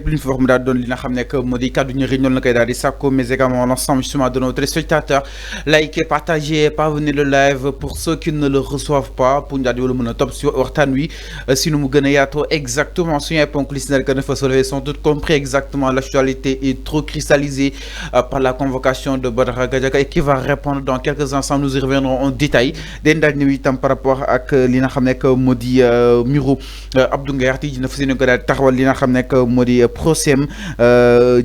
lépp lu ñu fi wax mu daal doon li nga xam ne que moo di kàddu njëriñ noonu la koy daal di sàkku mais également l'ensemble justement de nos téléspectateurs likez partagez parvenez le live pour ceux qui ne le reçoivent pas pour ñu daal di wala mën a topp si waxtaan wi si nu mu gën a yaatoo exactement suñu ay ponk li si nekk na fa soulever sont toutes compris exactement l'actualité est trop cristallisée par la convocation de Badara Gadiaga et qui va répondre dans quelques instants. Nous y reviendrons en détail den daal ñëw itam par rapport ak li nga xam ne que moo di mbiru Abdou Nguer ti dina fas yéene ko daal di taxawal li nga xam ne que moo di procès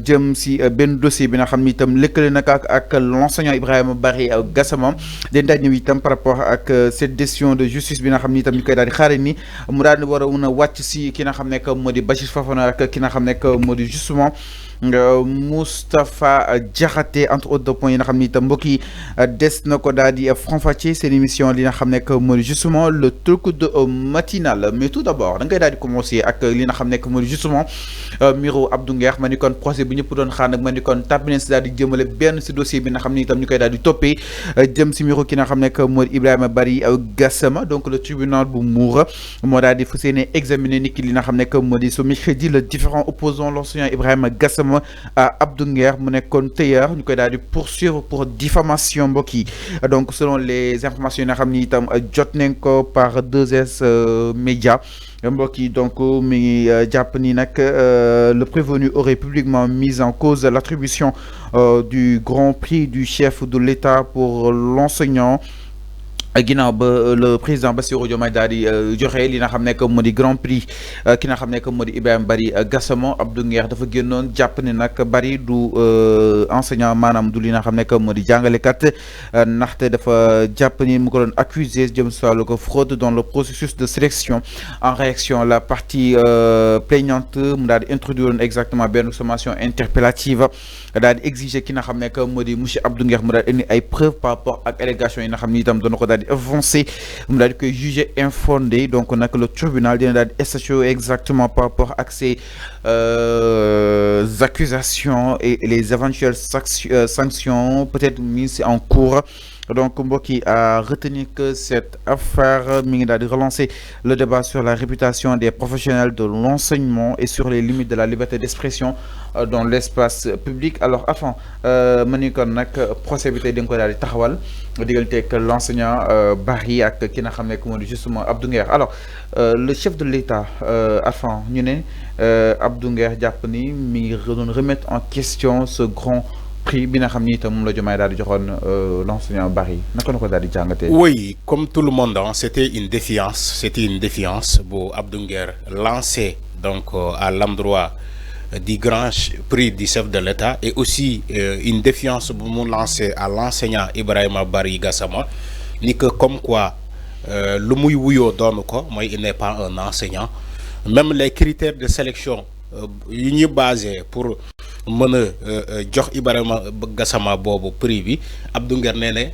jëm si benn dossier bi nga xam ni itam lëkkale na ak l'enseignant Ibrahima Barry Gassama den daal ñëw itam par rapport ak cette décision de justice bi nga xam ni itam ñu koy daal di xaare ni mu daal di war a mun a wàcc si ki nga xam ne que moo di Bachir Fofana ak ki nga xam ne que moo di justement Moustapha Diakhaté entre autres points yi nga xam ni itam mbokk yi des na ko daal di faram-fàccee seen émission li nga xam ne que moo di justement le truc de matinal. Mais tout d'abord da ngay daal di commencer ak li nga xam ne que moo di justement mbiru Abdou Nguer ma ni kon procès bi ñëpp doon xaar nag ma ni kon tàbbine si daal di jëmale benn si dossier bi nga xam ni itam ñu koy daal di toppee jëm si mbiru ki nga xam ne que moo di Ibrahima Barry Gassama. Donc le tribunal bu Mbour moo daal di fas yéene examiner ni ki li nga xam ne que moo di ce mercredi le différents opposants l'enseignant Ibrahima Gassama à Abdou Nguer mu nekkoon tëyër ñu koy daal di poursuivre pour diffamation mbokk yi. Donc selon les informations yi nga xam ni itam jot nañ ko par 2S Média mbokk yi donc mi ngi jàpp ni nag le prévenu aurait publiquement mis en cause l'attribution du grand prix du chef de l'État pour l'enseignant ginnaaw ba le président Bassirou Diomaye daal di joxe li nga xam ne que moo di grand prix ki nga xam ne que moo di Ibrahima Barry Gassama. Abdou Nguer dafa génnoon jàpp ne nag Barry du enseignant maanaam du li nga xam ne que moo di jàngalekat ndaxte dafa jàpp ni mu ko doon accusé jëm si wàllu ko fraude dans le processus de sélection. En réaction la partie plaignante mu daal di introduire exactement benn sommation interpellative daal di exiger ki nga xam ne que moo di monsieur Abdou Nguer mu daal indi ay preuves par rapport ak allégation yi nga xam ni itam doon ko daal di avancé mu daal di koy jugé infondé. Donc nag le tribunal dina daal di statuer exactement par rapport ak ces accusations et les éventuelles sanctions peut-être mises en cours. Donc mbokk yi à retenir que cette affaire mi ngi daal di relancer le débat sur la réputation des professionnels de l'enseignement et sur les limites de la liberté d'expression dans l'espace public. Alors avant ma ni kon nag procès bi tey da nga ko daal di taxawal diggante ak l'enseignant Barry ak ki nga xam ne moo di justement Abdou Nguer. Alors le chef de l'État avant ñu ne Abdou Nguer jàpp ni mi ngi doon remettre en question ce grand prix bi nga xam ni itam moom la Diomaye daal di joxoon l'enseignant Barry naka la ko daal di jàngatee. Oui, comme tout le monde c'était une défiance bu Abdou Nguer lancé donc à l'endroit du grand prix du chef de l'État et aussi une défiance bu mu lancé à l'enseignant Ibrahima Barry Gassama ni que comme quoi lu muy wuyoo doonu ko mooy il n'est pas un enseignant. Même les critères de sélection yu ñuy basé pour mën a jox Ibrahima Gassama boobu prix bi Abdou Nguer nee ne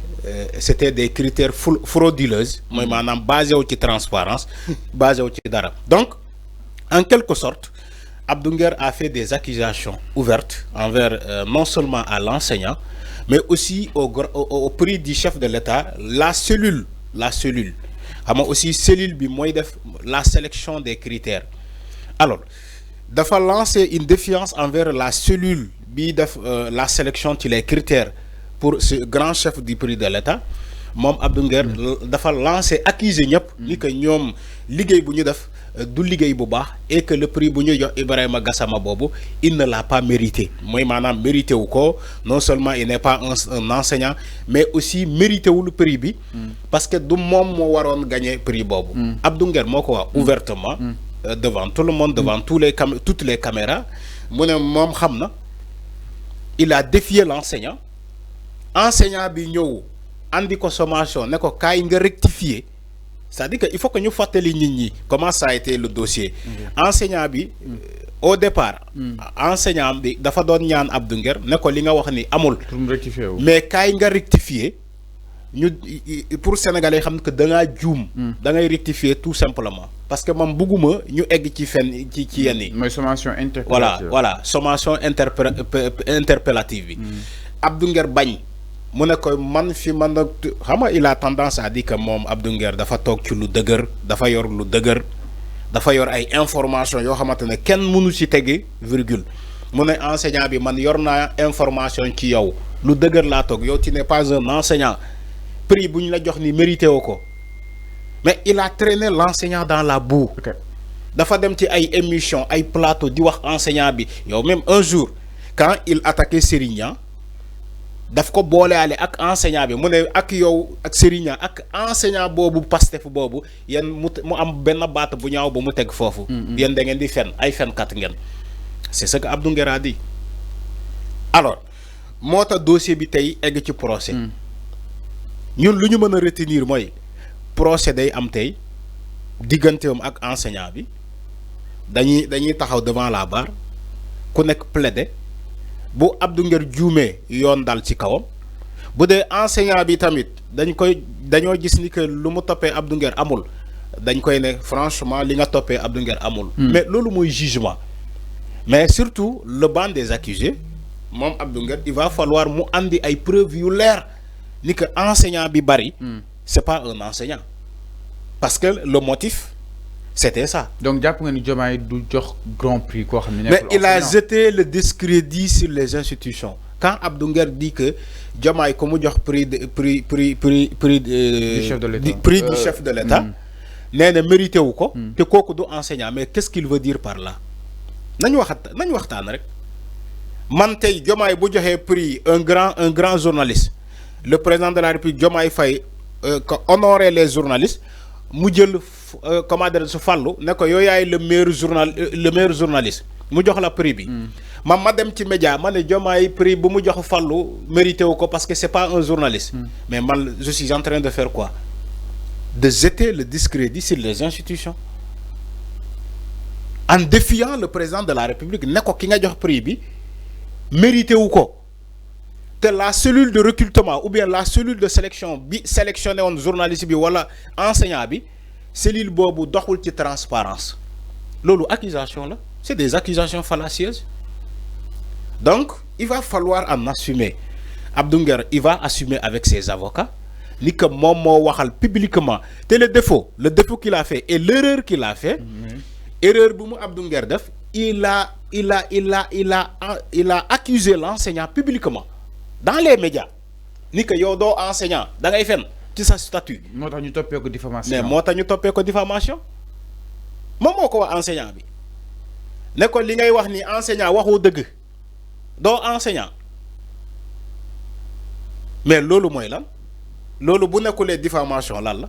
c'était des critères frauduleux mooy maanaam basé wu ci transparence basé wu ci dara. Donc en quelque sorte Abdou Nguer a fait des accusations ouvertes envers non seulement à l'enseignant mais aussi au prix du chef de l'État la cellule xam nga aussi cellule bi mooy def la sélection des critères. Alors dafa lancer une défiance envers la cellule bi def la sélection ci les critères pour ce grand chef du prix de l'État. Moom Abdou Nguer dafa lancer accuser ñëpp ni que ñoom liggéey bu ñu def du liggéey bu baax et que le prix bu ñu jox Ibrahima Gassama boobu il ne l'a pas mérité mooy maanaam mérité wu ko. Non seulement il n'est pas un enseignant mais aussi mérité wu le prix bi parce que du moom moo waroon gagner prix boobu. Abdou Nguer moo ko wax ouvertement devant tout le monde, devant toutes les caméras mu ne moom xam na il a défié l'enseignant bi ñëw andi ko sommation ne ko kaay nga rectifier. C'est-à-dire que il faut que ñu fàttali nit ñi comment ça a été le dossier. Enseignant bi au départ enseignant bi dafa doon ñaan Abdou Nguer ne ko li nga wax ni amul mais kaay nga rectifier ñu pour sénégalais xam que da ngaa juum da ngay rectifier tout simplement parce que man bugguma ñu egg ci fenn ci yenn yi mooy sommation interpellative voilà sommation interpellative bi Abdou Nguer bañ mu ne ko man fi man nag xam nga il a tendance à dire que moom Abdou Nguer dafa toog ci lu dëgër dafa yor lu dëgër dafa yor ay information yoo xamante ne kenn mënu ci tege virgule mu ne enseignant bi man yor naa information ci yow lu dëgër laa toog yow tu n'es pas un enseignant prix bu ñu la jox ni mérité woo ko mais il a traîné l'enseignant dans la boue. dafa dem ci ay émission ay plateau di wax enseignant bi yow même un jour quand il attaquait Serigne daf ko booleale ak enseignant bi mu ne ak yow ak Serigne ak enseignant boobu Pastef boobu yéen mu am benn baat bu ñaaw ba mu teg foofu. yéen da ngeen di fen ay fenkat ngeen. c'est ce que Abdou Nguer a dit alors moo tax dossier bi tey egg ci procès. ñun lu ñu mën a retenir mooy procès day am tey digganteem ak enseignant bi dañuy taxaw devant la barre ku nekk plaider bu Abdou Nguer juumee yoon dal ci kawam bu dee enseignant bi tamit dañoo gis ni que lu mu toppee Abdou Nguer amul dañ koy ne franchement li nga toppee Abdou Nguer amul. mais loolu mooy jugement mais surtout le banc des accusés moom Abdou Nguer il va falloir mu andi ay preuves yu leer ni que enseignant bi bari. c'est pas un enseignant parce que le motif c'était ça. donc jàpp nga ni Diomaye du jox grand prix koo xam ne mais il a jeté le discrédit sur les institutions quand Abdou Nguer dit que Diomaye ko mu jox prix du chef de l'État nee na mérité wu ko te kooku du enseignant mais qu'est-ce qu'il veut dire par là nañu waxtaan rek man tey Diomaye bu joxee prix un grand journaliste le président de la République Diomaye Faye honorer les journalistes mu jël comment dire su fàllu ne ko yow yaay le meilleur journaliste mu jox la prix bi ma dem ci média ma ne Diomaye prix bu mu jox fàllu mérité wu ko parce que c'est pas un journaliste mais man je suis en train de faire quoi de jeter le discrédit sur les institutions en défiant le président de la République ne ko ki nga jox prix bi mérité wu ko te la cellule de recrutement ou bien la cellule de sélection bi sélectionné woon journaliste bi wala enseignant bi cellule boobu doxul ci transparence loolu accusation la c'est des accusations fallacieuses donc il va falloir en assumer Abdou Nguer il va assumer avec ses avocats ni que moom moo waxal publiquement te le défaut qu'il a fait et l'erreur qu'il a fait erreur bu mu Abdou Nguer def il a accusé l'enseignant publiquement dans les médias ni que yow doo enseignant da ngay fen ci sa statut. moo tax ñu toppee ko diffamation. mais moo tax ñu toppee ko diffamation moom moo ko wax enseignant bi ne ko li ngay wax ni enseignant waxoo dëgg doo enseignant mais loolu mooy lan loolu bu nekkulee diffamation lan la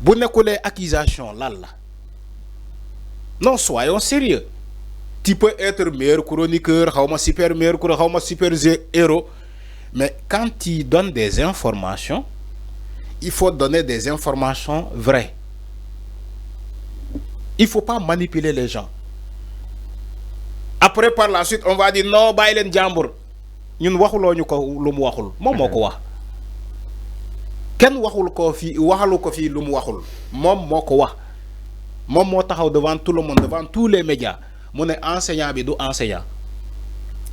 bu nekkulee accusation lan la non soyons sérieux. Tu peux être meilleur chroniqueur, super meilleur chroniqueur, super héros. Mais quand tu donnes des informations, il faut donner des informations vraies. Il ne faut pas manipuler les gens. Après, par la suite, on va dire non, bàyyi jambour. Ñun waxuloo ñu ko lu mu waxul. Moom moo ko wax. Kenn waxul ko fii waxalu ko fii lu mu waxul. Moom moo ko wax. Moom moo taxaw devant tout le monde, devant tous les médias. Mu ne enseignant bi du enseignant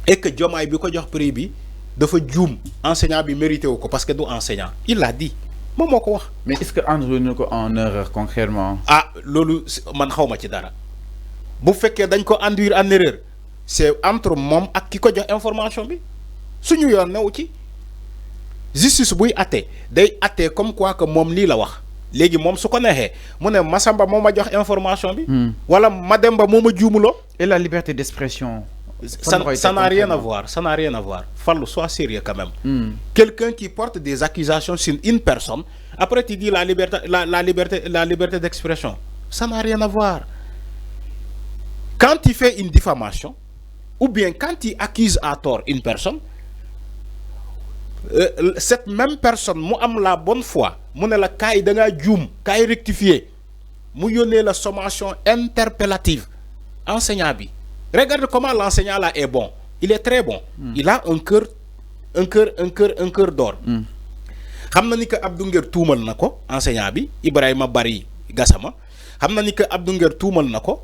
et que Diomaye bi ko jox prix bi dafa juum enseignant bi mérité wu ko parce que du enseignant il l'a dit moom moo ko wax. mais est-ce que andré na ko en erreur concrètement. ah loolu man xawma ci dara bu fekkee dañ ko induire en erreur c'est entre moom ak ki ko jox information bi suñu yoon newu ci justice buy atte day atte comme quoi que moom lii la wax. léegi moom su ko neexee mu ne Massamba moo ma jox information bi. wala Mademba moo ma juumuloo. et la liberté d'expression. ça n'a rien à voir ça n'a rien à voir Fallou sois sérieux quand même. Quelqu'un qui porte des accusations sur une personne après tu dis la liberté d'expression ça n'a rien à voir quand tu fais une diffamation ou bien quand tu accuses à tort une personne. Cette même personne mu am la bonne foi mu ne la kaay da ngaa juum kaay rectifier mu yónnee la sommation interpellative enseignant bi regarde comment l'enseignant là est bon il est très bon. Il a un cœur d'or. xam na ni que Abdou Nguer tuumal na ko enseignant bi Ibrahima Bari Gassama xam na ni que Abdou Nguer tuumal na ko.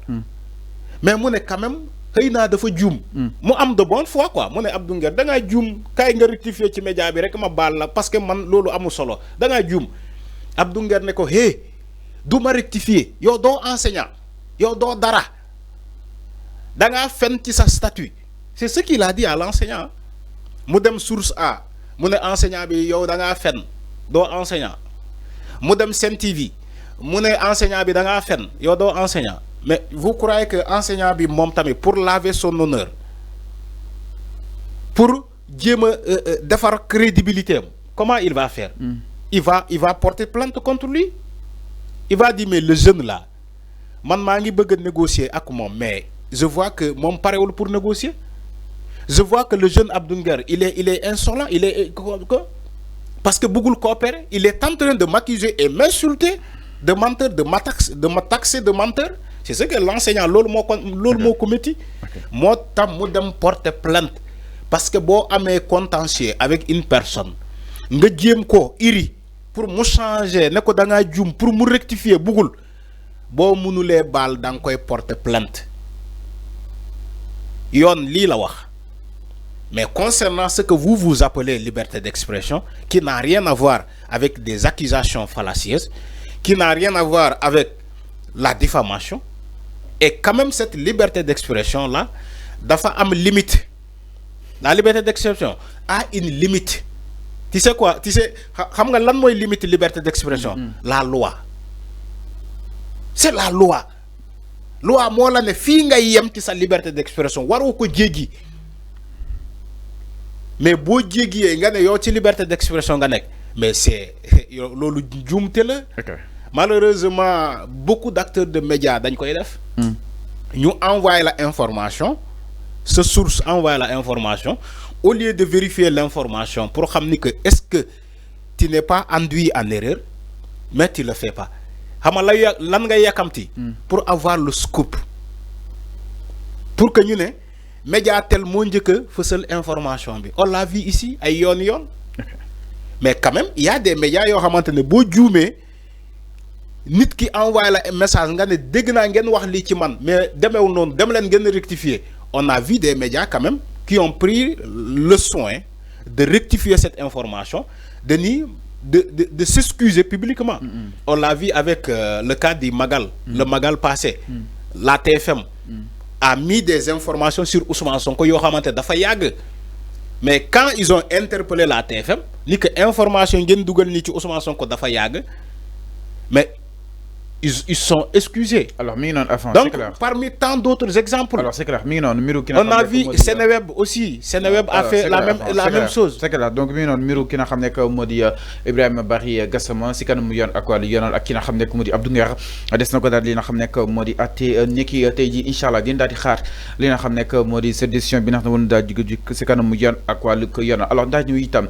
mais mu ne quand même. xëy naa dafa juum. mu am de bonne foi quoi mu ne Abdou Nguer da ngaa juum kaay nga rectifier ci média bi rek ma baal la parce que man loolu amul solo da ngaa juum Abdou Nguer ne ko du ma rectifier yow doo enseignant yow doo dara da ngaa fen ci sa statut c'est ce qu'il a dit à l'enseignant mu dem source A mu ne enseignant bi yow da ngaa fen doo enseignant mu dem Sen TV mu ne enseignant bi da ngaa fen yow doo enseignant mais vous croyez que enseignant bi moom tamit pour laver son honneur pour jéem a defar crédibilité am comment il va faire il va porter plainte contre lui il va dire mais le jeune là man maa ngi bëgg a négocier ak moom mais je vois que moom parewul pour négocier je vois que le jeune Abdou Nguer il est insolent il est parce que bëggul coopérer il est en train de m'accuser et m'insulter de menteur de me taxer de menteur c'est ce que l'enseignant loolu moo commis moo tam mu dem porter plainte parce que boo amee contentieux avec une personne nga jéem ko iri pour mu changer ne ko da ngaa juum pour mu rectifier bëggul boo mënulee baal da nga koy porter plainte yoon lii la wax. Mais concernant ce que vous appelez liberté d'expression, qui n'a rien à voir avec des accusations fallacieuses, qui n'a rien à voir avec la diffamation, et quand même cette liberté d'expression-là, dafa am limite. La liberté d'expression a une limite. Tu sais quoi? Tu sais, xam nga lan moy limite liberté d'expression? La loi. C'est la loi. Loi moo la ne fii nga yem ci sa liberté d'expression waroo ko jéggi. Mais boo jéggiyee nga ne yow ci liberté d'expression nga nekk mais c'est loolu juumte la. Malheureusement beaucoup d'acteurs de médias dañ koy def. ñu envoyer la information ce source envoie la information au lieu de vérifier l'information pour xam ni que est-ce que tu n'es pas induit en erreur mais tu le fais pas xam nga lan nga yàkkamti pour avoir le scoop pour que ñu ne média tel moo njëkk a fësal information bi on l'a vu ici ay yoon mais quand même il y a des médias yoo xamante ne boo juumee nit ki envoyé la message nga ne dégg naa ngeen wax lii ci man mais demeewul noonu dem leen ngeen rectifier on a vu des médias quand même qui ont pris le soin de rectifier cette information de s'excuser publiquement. On l'a vu avec le cas du Magal le Magal passé la TFM a mis des informations sur Ousmane Sonko yoo xamante dafa yàgg mais quand ils ont interpellé la TFM ni que information ngeen dugal nii ci Ousmane Sonko dafa yàgg mais ils sont excusés. Alors mi ngi noonu avant donc parmi tant d'autres exemples. Alors c'est clair mi ngi noonu miru ki on a vu Seneweb aussi Seneweb a fait la même chose. C'est clair donc mi ngi noonu miru ki nga xam ne que moo di Ibrahima Barry Gassama si kanam mu yoon ak wàllu yoonal ak ki nga xam ne que moo di Abdou Nguer des na ko daal li nga xam ne que moo di atte niki tey jii incha allah dina daal di xaar li nga xam ne que moo di cette décision bi nga xam ne woon daal di si kanam mu yoon ak wàllu yoonal alors ndax ñu itam.